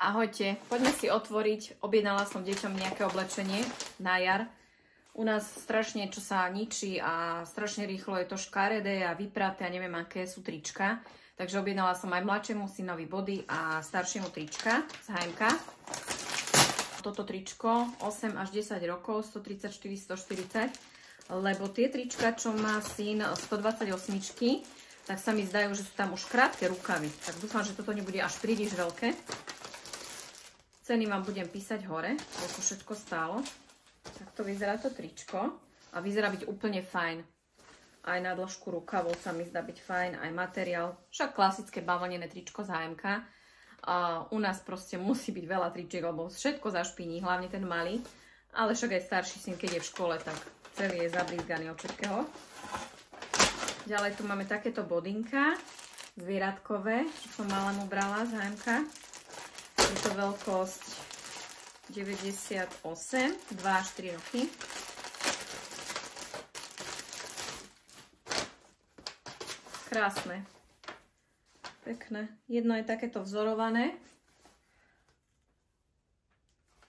Ahojte, poďme si otvoriť. Objednala som deťom nejaké oblečenie na jar. U nás strašne čo sa ničí a strašne rýchlo je to škaredé a vypraté a neviem aké sú trička. Takže objednala som aj mladšiemu synovi body a staršiemu trička z H&M. Toto tričko 8 až 10 rokov, 134, 140, lebo tie trička, čo má syn 128, tak sa mi zdajú, že sú tam už krátke rukavy. Tak dúfam, že toto nebude až príliš veľké. Ceny vám budem písať hore, koľko všetko stálo. Takto vyzerá to tričko a vyzerá byť úplne fajn. Aj na dĺžku rukavov sa mi zdá byť fajn, aj materiál. Však klasické bavlnené tričko z H&M. U nás proste musí byť veľa tričiek, lebo všetko zašpiní, hlavne ten malý. Ale však aj starší syn, keď je v škole, tak celý je zabrizganý od všetkého. Ďalej tu máme takéto bodinka, zvieratkové, čo som malému brala z H&M. Je to veľkosť 98, 2 až 3 roky. Krásne. Pekné. Jedno je takéto vzorované.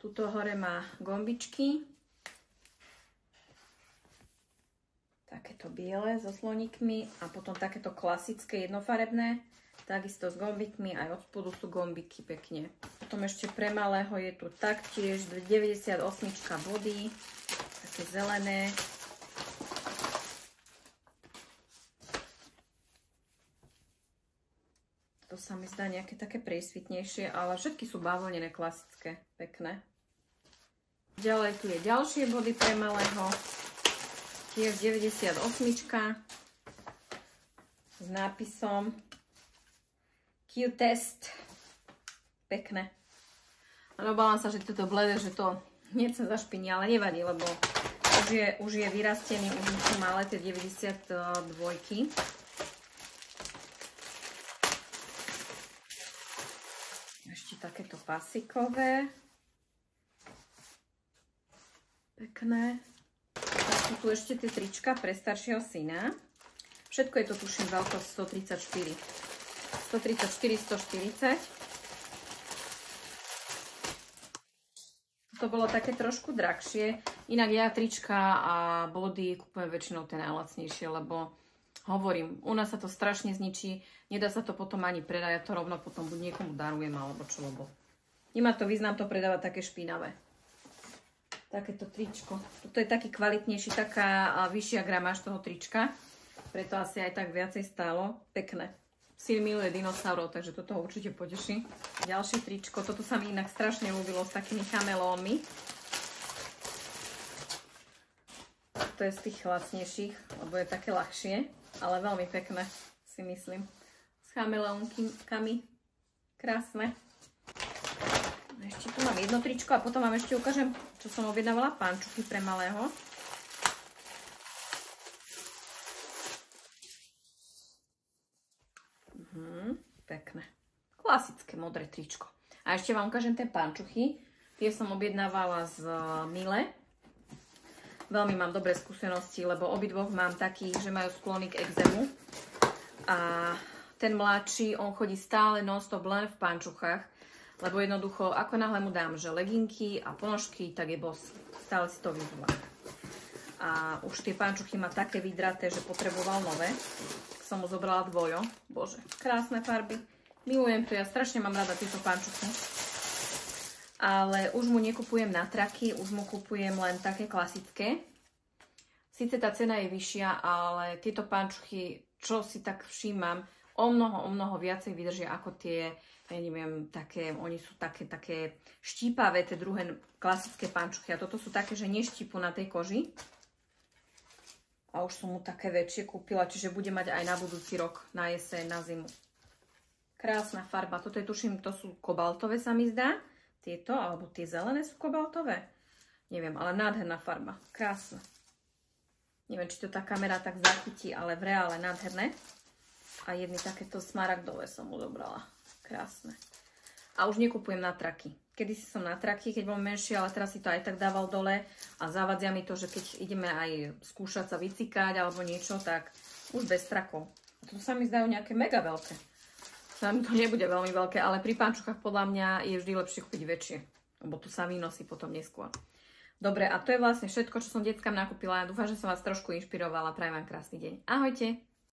Tuto hore má gombičky. Takéto biele so sloníkmi a potom takéto klasické jednofarebné. Takisto s gombikmi, aj od spodu sú gombiky pekne. Potom ešte pre malého je tu taktiež 98 body, také zelené. To sa mi zdá nejaké také priesvitnejšie, ale všetky sú bavlnené, klasické, pekné. Ďalej tu je ďalšie body pre malého, tiež 98 s nápisom Q-test. Pekné. Ale obávam sa, že toto bledé, že to hneď sa zašpiní, ale nevadí, lebo už je vyrastený, už sú malé tie 92. Ešte takéto pasikové. Pekné. Tak sú tu ešte tie trička pre staršieho syna. Všetko je to tuším veľkosť 134. 134, 140. To bolo také trošku drahšie. Inak ja trička a body kúpujem väčšinou tie najlacnejšie, lebo hovorím, u nás sa to strašne zničí. Nedá sa to potom ani predať, ja to rovno potom buď niekomu darujem, alebo čo, lebo nemá to význam to predávať také špinavé. Takéto tričko. Toto je taký kvalitnejší, taká vyššia gramáž toho trička. Preto asi aj tak viacej stálo. Pekné. Syn miluje dinosaurov, takže toto ho určite poteší. Ďalšie tričko, toto sa mi inak strašne ľúbilo s takými chamelónmi. To je z tých lacnejších, lebo je také ľahšie, ale veľmi pekné, si myslím. S chamelónkami. Krásne. Ešte tu mám jedno tričko a potom vám ešte ukážem, čo som objednávala, pančuchy pre malého. Pekné. Klasické modré tričko. A ešte vám ukážem tie pančuchy. Tie som objednávala z Mile. Veľmi mám dobré skúsenosti, lebo obidvoch mám takých, že majú sklony k ekzému. A ten mladší, on chodí stále non-stop len v pančuchách, lebo jednoducho, ako náhle mu dám, že leginky a ponožky, tak je boss. Stále si to vyzúva. A už tie pančuchy má také vydraté, že potreboval nové. Som mu zobrala dvojo. Bože, krásne farby. Milujem to, ja strašne mám rada tieto pančuchy. Ale už mu nekupujem na traky, už mu kupujem len také klasické. Sice tá cena je vyššia, ale tieto pančuchy, čo si tak všímam, o mnoho viacej vydržia ako tie, ja neviem, také, oni sú také štípavé, tie druhé klasické pančuchy. A toto sú také, že neštípu na tej koži. A už som mu také väčšie kúpila, čiže bude mať aj na budúci rok, na jeseň, na zimu. Krásna farba. Toto je, tuším, to sú kobaltové, sa mi zdá. Tieto, alebo tie zelené sú kobaltové. Neviem, ale nádherná farba. Krásna. Neviem, či to tá kamera tak zachytí, ale v reále nádherné. A jedny takéto smaragdové som mu dobrala. Krásne. A už nekupujem na traky. Kedysi som na traky, keď bol menší, ale teraz si to aj tak dával dole a zavadzia mi to, že keď ideme aj skúšať sa vycikať alebo niečo, tak už bez trakov. A tu sa mi zdajú nejaké mega veľké. Tam to nebude veľmi veľké, ale pri pančuchách podľa mňa je vždy lepšie kúpiť väčšie, lebo tu sa vynosí potom neskôr. Dobre, a to je vlastne všetko, čo som deckám nakúpila. Dúfam, že som vás trošku inšpirovala. Prajem vám krásny deň. Ahojte!